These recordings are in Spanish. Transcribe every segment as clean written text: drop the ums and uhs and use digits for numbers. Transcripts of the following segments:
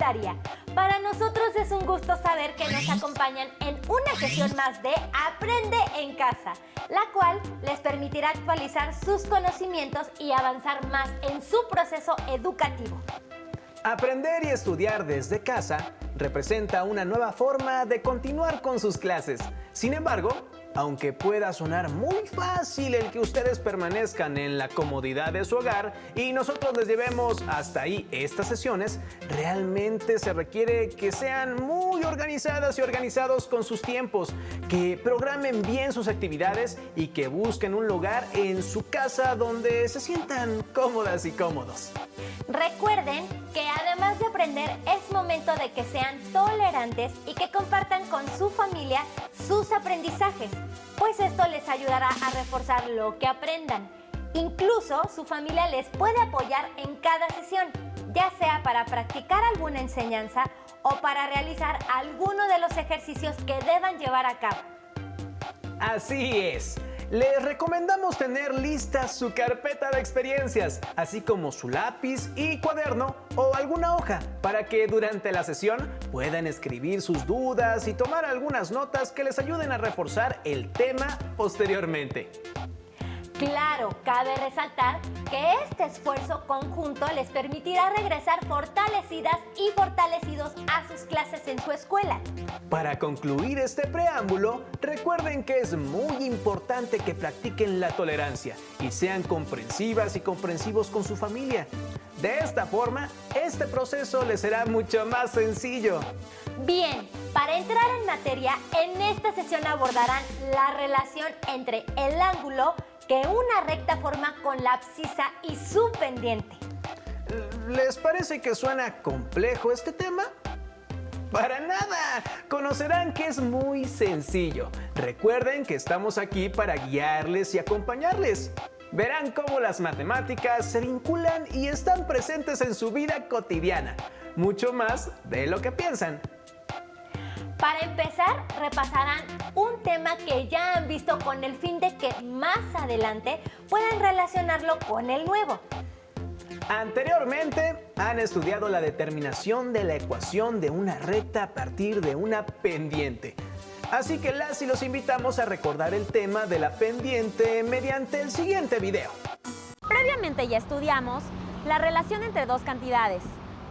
secundaria. Para nosotros es un gusto saber que nos acompañan en una sesión más de Aprende en Casa, la cual les permitirá actualizar sus conocimientos y avanzar más en su proceso educativo. Aprender y estudiar desde casa representa una nueva forma de continuar con sus clases. Sin embargo, aunque pueda sonar muy fácil el que ustedes permanezcan en la comodidad de su hogar y nosotros les llevemos hasta ahí estas sesiones, realmente se requiere que sean muy organizadas y organizados con sus tiempos, que programen bien sus actividades y que busquen un lugar en su casa donde se sientan cómodas y cómodos. Recuerden que además de aprender es momento de que sean tolerantes y que compartan con su familia sus aprendizajes, pues esto les ayudará a reforzar lo que aprendan. Incluso su familia les puede apoyar en cada sesión, ya sea para practicar alguna enseñanza o para realizar alguno de los ejercicios que deban llevar a cabo. Así es. Les recomendamos tener lista su carpeta de experiencias, así como su lápiz y cuaderno o alguna hoja, para que durante la sesión puedan escribir sus dudas y tomar algunas notas que les ayuden a reforzar el tema posteriormente. Claro, cabe resaltar que este esfuerzo conjunto les permitirá regresar fortalecidas y fortalecidos a sus clases en su escuela. Para concluir este preámbulo, recuerden que es muy importante que practiquen la tolerancia y sean comprensivas y comprensivos con su familia. De esta forma, este proceso les será mucho más sencillo. Bien, para entrar en materia, en esta sesión abordarán la relación entre el ángulo que una recta forma con la abscisa y su pendiente. ¿Les parece que suena complejo este tema? ¡Para nada! Conocerán que es muy sencillo. Recuerden que estamos aquí para guiarles y acompañarles. Verán cómo las matemáticas se vinculan y están presentes en su vida cotidiana, mucho más de lo que piensan. Para empezar, repasarán un tema que ya han visto con el fin de que más adelante puedan relacionarlo con el nuevo. Anteriormente han estudiado la determinación de la ecuación de una recta a partir de una pendiente. Así que las y los invitamos a recordar el tema de la pendiente mediante el siguiente video. Previamente ya estudiamos la relación entre dos cantidades,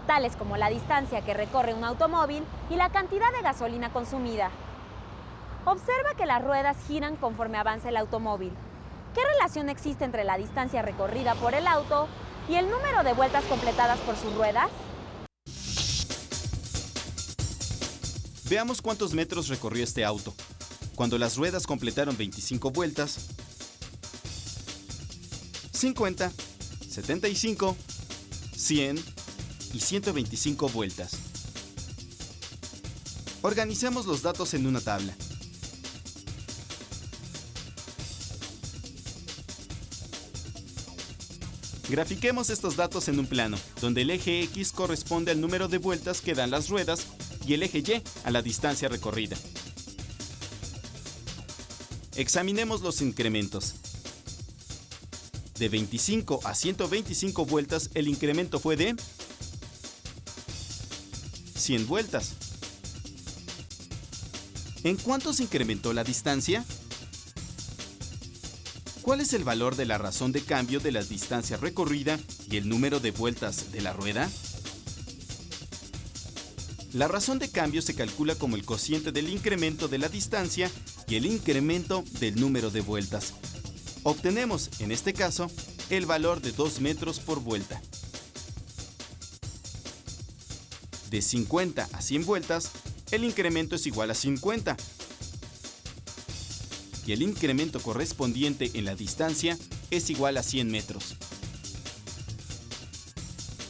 tales como la distancia que recorre un automóvil y la cantidad de gasolina consumida. Observa que las ruedas giran conforme avanza el automóvil. ¿Qué relación existe entre la distancia recorrida por el auto y el número de vueltas completadas por sus ruedas? Veamos cuántos metros recorrió este auto. Cuando las ruedas completaron 25 vueltas, 50, 75, 100 y 125 vueltas. Organicemos los datos en una tabla. Grafiquemos estos datos en un plano, donde el eje X corresponde al número de vueltas que dan las ruedas y el eje Y a la distancia recorrida. Examinemos los incrementos. De 25 a 125 vueltas, el incremento fue de 100 vueltas. ¿En cuánto se incrementó la distancia? ¿Cuál es el valor de la razón de cambio de la distancia recorrida y el número de vueltas de la rueda? La razón de cambio se calcula como el cociente del incremento de la distancia y el incremento del número de vueltas. Obtenemos, en este caso, el valor de 2 metros por vuelta. De 50 a 100 vueltas, el incremento es igual a 50. Y el incremento correspondiente en la distancia es igual a 100 metros.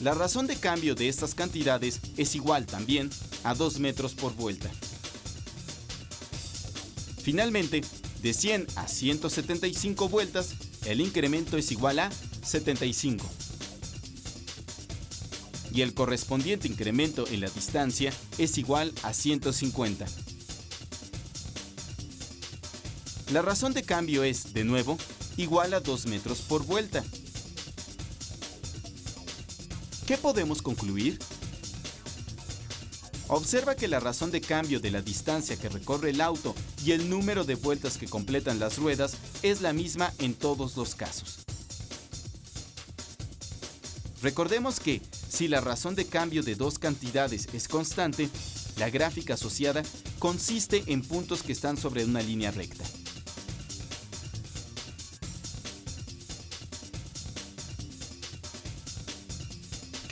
La razón de cambio de estas cantidades es igual también a 2 metros por vuelta. Finalmente, de 100 a 175 vueltas, el incremento es igual a 75. Y el correspondiente incremento en la distancia es igual a 150. La razón de cambio es, de nuevo, igual a 2 metros por vuelta. ¿Qué podemos concluir? Observa que la razón de cambio de la distancia que recorre el auto y el número de vueltas que completan las ruedas es la misma en todos los casos. Recordemos que, si la razón de cambio de dos cantidades es constante, la gráfica asociada consiste en puntos que están sobre una línea recta.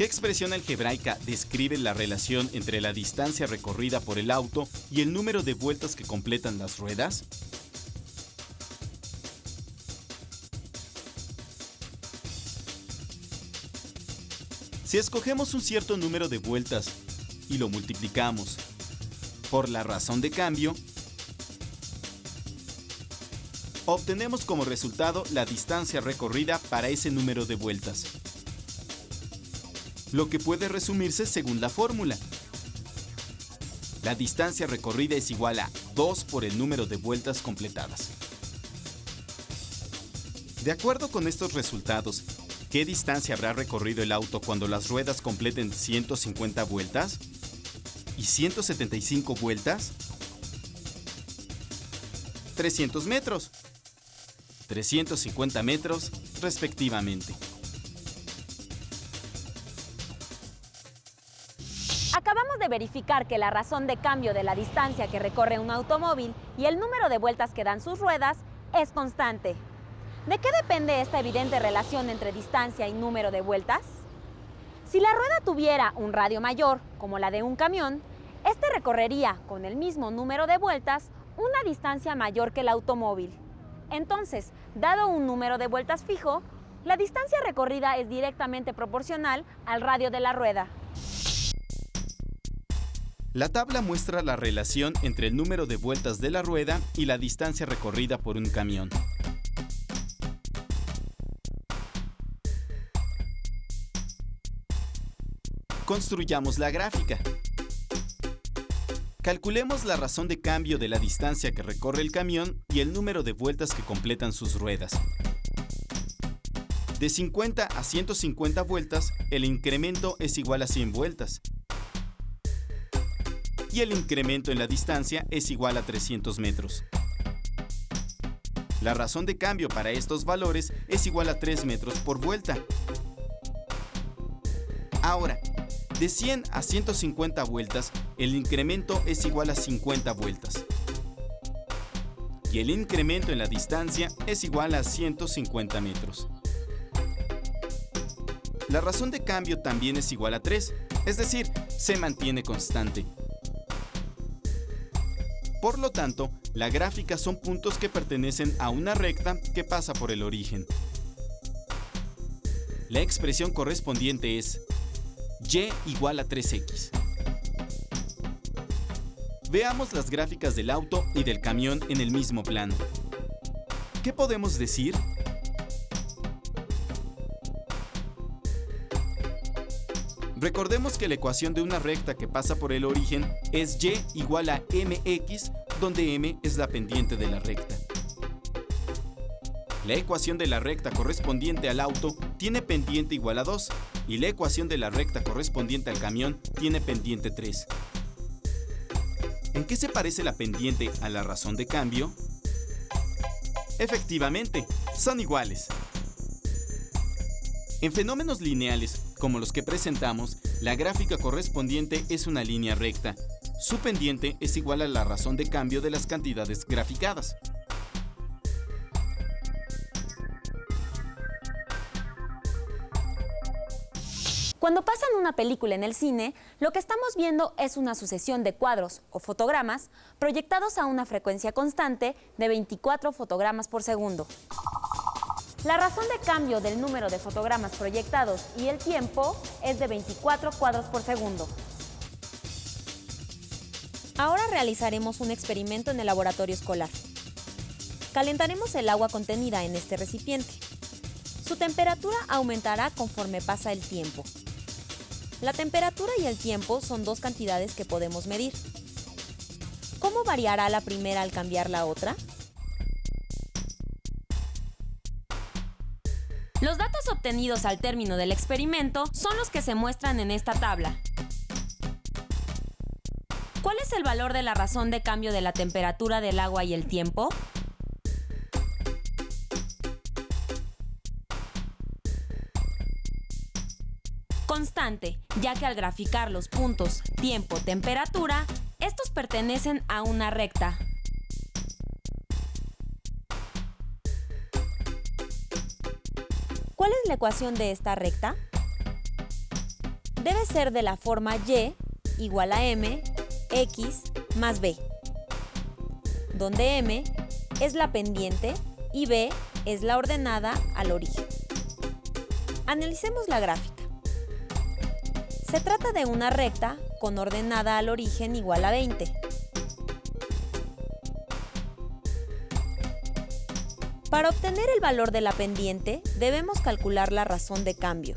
¿Qué expresión algebraica describe la relación entre la distancia recorrida por el auto y el número de vueltas que completan las ruedas? Si escogemos un cierto número de vueltas y lo multiplicamos por la razón de cambio, obtenemos como resultado la distancia recorrida para ese número de vueltas, lo que puede resumirse según la fórmula. La distancia recorrida es igual a 2 por el número de vueltas completadas. De acuerdo con estos resultados, ¿qué distancia habrá recorrido el auto cuando las ruedas completen 150 vueltas? ¿Y 175 vueltas? 300 metros. 350 metros, respectivamente. Acabamos de verificar que la razón de cambio de la distancia que recorre un automóvil y el número de vueltas que dan sus ruedas es constante. ¿De qué depende esta evidente relación entre distancia y número de vueltas? Si la rueda tuviera un radio mayor, como la de un camión, este recorrería con el mismo número de vueltas una distancia mayor que el automóvil. Entonces, dado un número de vueltas fijo, la distancia recorrida es directamente proporcional al radio de la rueda. La tabla muestra la relación entre el número de vueltas de la rueda y la distancia recorrida por un camión. Construyamos la gráfica. Calculemos la razón de cambio de la distancia que recorre el camión y el número de vueltas que completan sus ruedas. De 50 a 150 vueltas, el incremento es igual a 100 vueltas. Y el incremento en la distancia es igual a 300 metros. La razón de cambio para estos valores es igual a 3 metros por vuelta. Ahora, de 100 a 150 vueltas, el incremento es igual a 50 vueltas. Y el incremento en la distancia es igual a 150 metros. La razón de cambio también es igual a 3, es decir, se mantiene constante. Por lo tanto, la gráfica son puntos que pertenecen a una recta que pasa por el origen. La expresión correspondiente es y igual a 3x. Veamos las gráficas del auto y del camión en el mismo plano. ¿Qué podemos decir? Recordemos que la ecuación de una recta que pasa por el origen es y igual a mx, donde m es la pendiente de la recta. La ecuación de la recta correspondiente al auto tiene pendiente igual a 2 y la ecuación de la recta correspondiente al camión tiene pendiente 3. ¿En qué se parece la pendiente a la razón de cambio? Efectivamente, son iguales. En fenómenos lineales, como los que presentamos, la gráfica correspondiente es una línea recta. Su pendiente es igual a la razón de cambio de las cantidades graficadas. Cuando pasan una película en el cine, lo que estamos viendo es una sucesión de cuadros o fotogramas proyectados a una frecuencia constante de 24 fotogramas por segundo. La razón de cambio del número de fotogramas proyectados y el tiempo es de 24 cuadros por segundo. Ahora realizaremos un experimento en el laboratorio escolar. Calentaremos el agua contenida en este recipiente. Su temperatura aumentará conforme pasa el tiempo. La temperatura y el tiempo son dos cantidades que podemos medir. ¿Cómo variará la primera al cambiar la otra? Los datos obtenidos al término del experimento son los que se muestran en esta tabla. ¿Cuál es el valor de la razón de cambio de la temperatura del agua y el tiempo? Constante, ya que al graficar los puntos tiempo, temperatura, estos pertenecen a una recta. ¿Cuál es la ecuación de esta recta? Debe ser de la forma y igual a m x más b, donde m es la pendiente y b es la ordenada al origen. Analicemos la gráfica. Se trata de una recta con ordenada al origen igual a 20. Para obtener el valor de la pendiente, debemos calcular la razón de cambio.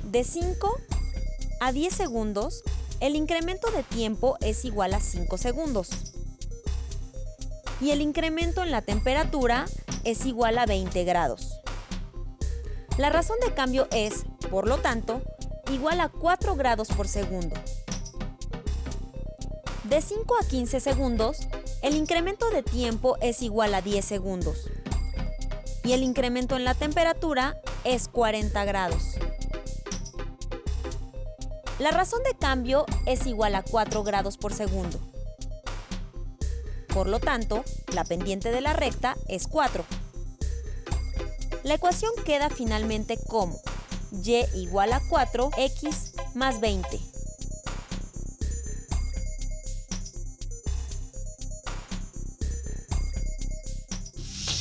De 5 a 10 segundos, el incremento de tiempo es igual a 5 segundos. Y el incremento en la temperatura es igual a 20 grados. La razón de cambio es, por lo tanto, igual a 4 grados por segundo. De 5 a 15 segundos, el incremento de tiempo es igual a 10 segundos. Y el incremento en la temperatura es 40 grados. La razón de cambio es igual a 4 grados por segundo. Por lo tanto, la pendiente de la recta es 4. La ecuación queda finalmente como y igual a 4x más 20.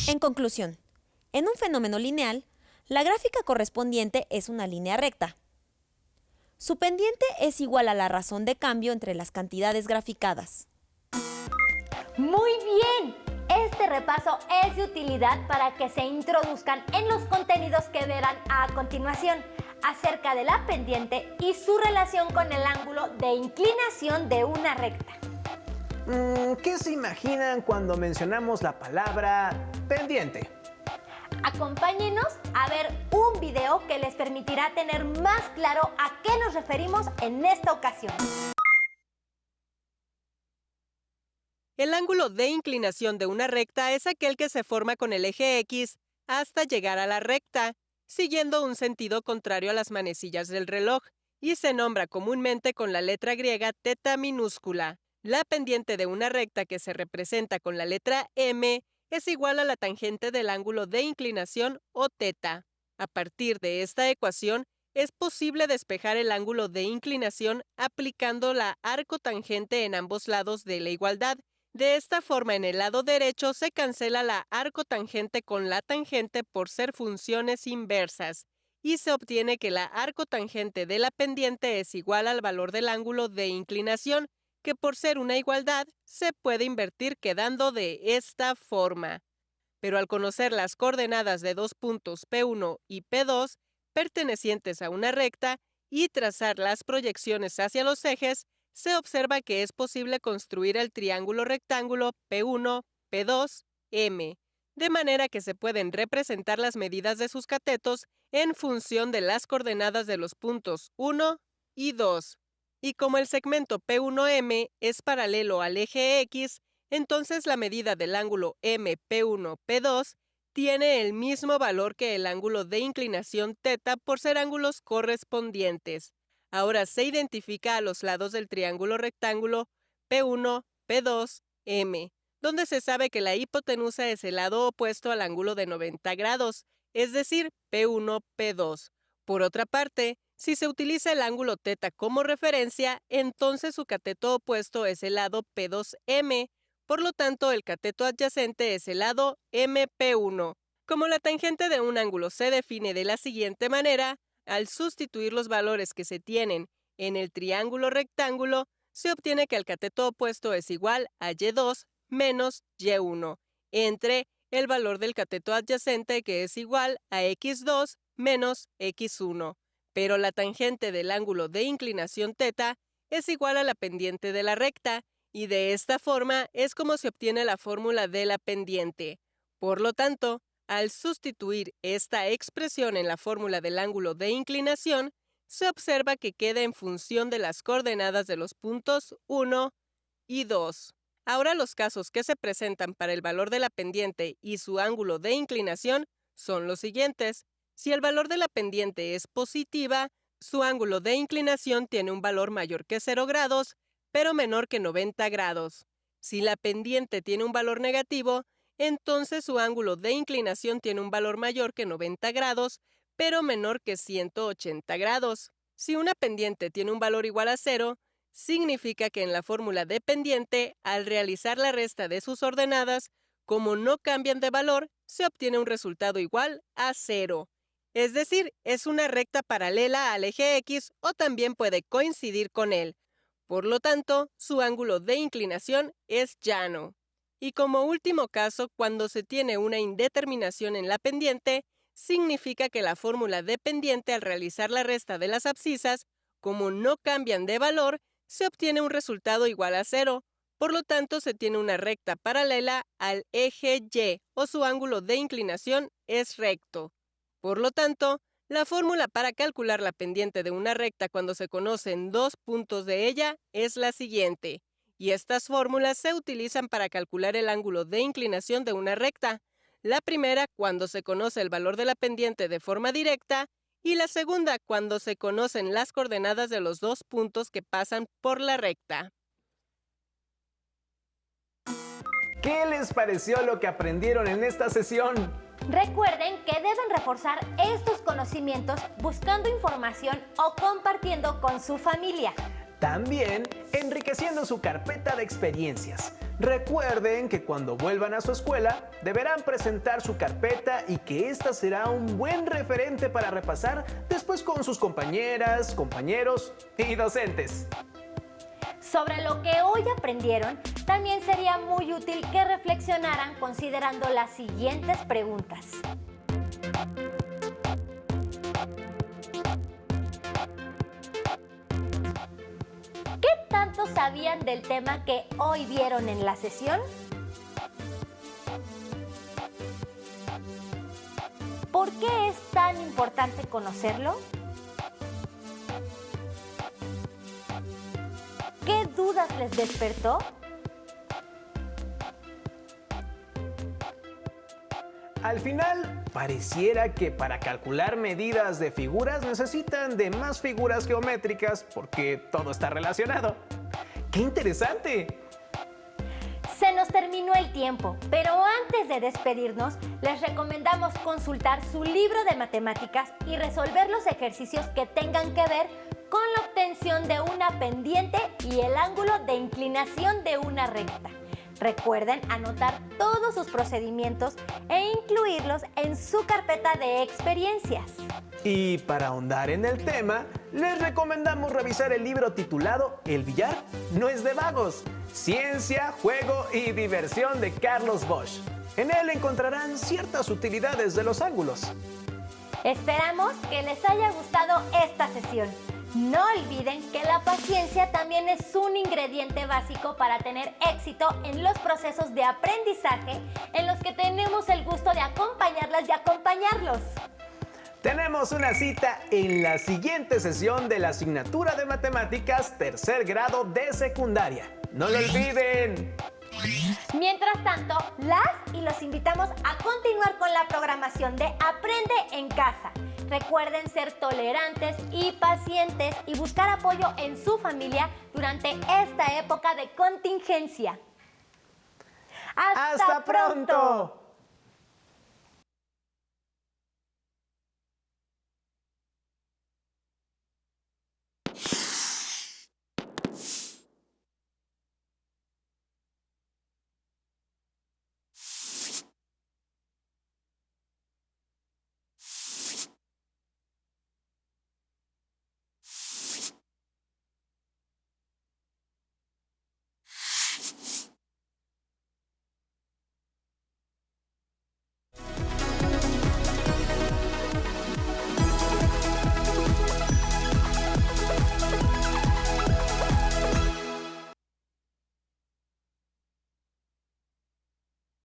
En conclusión, en un fenómeno lineal, la gráfica correspondiente es una línea recta. Su pendiente es igual a la razón de cambio entre las cantidades graficadas. Muy bien. Este repaso es de utilidad para que se introduzcan en los contenidos que verán a continuación acerca de la pendiente y su relación con el ángulo de inclinación de una recta. ¿Qué se imaginan cuando mencionamos la palabra pendiente? Acompáñenos a ver un video que les permitirá tener más claro a qué nos referimos en esta ocasión. El ángulo de inclinación de una recta es aquel que se forma con el eje X hasta llegar a la recta, siguiendo un sentido contrario a las manecillas del reloj, y se nombra comúnmente con la letra griega teta minúscula. La pendiente de una recta que se representa con la letra M es igual a la tangente del ángulo de inclinación o teta. A partir de esta ecuación, es posible despejar el ángulo de inclinación aplicando la arcotangente en ambos lados de la igualdad. De esta forma, en el lado derecho se cancela la arcotangente con la tangente por ser funciones inversas, y se obtiene que la arcotangente de la pendiente es igual al valor del ángulo de inclinación, que por ser una igualdad se puede invertir quedando de esta forma. Pero al conocer las coordenadas de dos puntos P1 y P2, pertenecientes a una recta, y trazar las proyecciones hacia los ejes, se observa que es posible construir el triángulo rectángulo P1, P2, M, de manera que se pueden representar las medidas de sus catetos en función de las coordenadas de los puntos 1 y 2. Y como el segmento P1M es paralelo al eje X, entonces la medida del ángulo MP1-P2 tiene el mismo valor que el ángulo de inclinación θ por ser ángulos correspondientes. Ahora se identifica a los lados del triángulo rectángulo P1, P2, M, donde se sabe que la hipotenusa es el lado opuesto al ángulo de 90 grados, es decir, P1, P2. Por otra parte, si se utiliza el ángulo θ como referencia, entonces su cateto opuesto es el lado P2M, por lo tanto el cateto adyacente es el lado MP1. Como la tangente de un ángulo se define de la siguiente manera, al sustituir los valores que se tienen en el triángulo rectángulo, se obtiene que el cateto opuesto es igual a Y2 menos Y1, entre el valor del cateto adyacente que es igual a X2 menos X1. Pero la tangente del ángulo de inclinación θ es igual a la pendiente de la recta, y de esta forma es como se obtiene la fórmula de la pendiente. Por lo tanto, al sustituir esta expresión en la fórmula del ángulo de inclinación, se observa que queda en función de las coordenadas de los puntos 1 y 2. Ahora los casos que se presentan para el valor de la pendiente y su ángulo de inclinación son los siguientes. Si el valor de la pendiente es positiva, su ángulo de inclinación tiene un valor mayor que 0 grados, pero menor que 90 grados. Si la pendiente tiene un valor negativo, entonces su ángulo de inclinación tiene un valor mayor que 90 grados, pero menor que 180 grados. Si una pendiente tiene un valor igual a 0, significa que en la fórmula de pendiente, al realizar la resta de sus ordenadas, como no cambian de valor, se obtiene un resultado igual a 0. Es decir, es una recta paralela al eje X o también puede coincidir con él. Por lo tanto, su ángulo de inclinación es llano. Y como último caso, cuando se tiene una indeterminación en la pendiente, significa que la fórmula de pendiente al realizar la resta de las abscisas, como no cambian de valor, se obtiene un resultado igual a 0. Por lo tanto, se tiene una recta paralela al eje Y o su ángulo de inclinación es recto. Por lo tanto, la fórmula para calcular la pendiente de una recta cuando se conocen dos puntos de ella es la siguiente, y estas fórmulas se utilizan para calcular el ángulo de inclinación de una recta. La primera cuando se conoce el valor de la pendiente de forma directa y la segunda cuando se conocen las coordenadas de los dos puntos que pasan por la recta. ¿Qué les pareció lo que aprendieron en esta sesión? Recuerden que deben reforzar estos conocimientos buscando información o compartiendo con su familia. También enriqueciendo su carpeta de experiencias. Recuerden que cuando vuelvan a su escuela deberán presentar su carpeta y que esta será un buen referente para repasar después con sus compañeras, compañeros y docentes. Sobre lo que hoy aprendieron, también sería muy útil que reflexionaran considerando las siguientes preguntas. ¿Qué tanto sabían del tema que hoy vieron en la sesión? ¿Por qué es tan importante conocerlo? ¿Qué dudas les despertó? Al final, pareciera que para calcular medidas de figuras necesitan de más figuras geométricas porque todo está relacionado. ¡Qué interesante! Se nos terminó el tiempo, pero antes de despedirnos, les recomendamos consultar su libro de matemáticas y resolver los ejercicios que tengan que ver con la obtención de una pendiente y el ángulo de inclinación de una recta. Recuerden anotar todos sus procedimientos e incluirlos en su carpeta de experiencias. Y para ahondar en el tema, les recomendamos revisar el libro titulado El billar no es de vagos, ciencia, juego y diversión de Carlos Bosch. En él encontrarán ciertas utilidades de los ángulos. Esperamos que les haya gustado esta sesión. No olviden que la paciencia también es un ingrediente básico para tener éxito en los procesos de aprendizaje en los que tenemos el gusto de acompañarlas y acompañarlos. Tenemos una cita en la siguiente sesión de la asignatura de Matemáticas tercer grado de secundaria. ¡No lo olviden! Mientras tanto, las y los invitamos a continuar con la programación de Aprende en Casa. Recuerden ser tolerantes y pacientes y buscar apoyo en su familia durante esta época de contingencia. ¡Hasta pronto!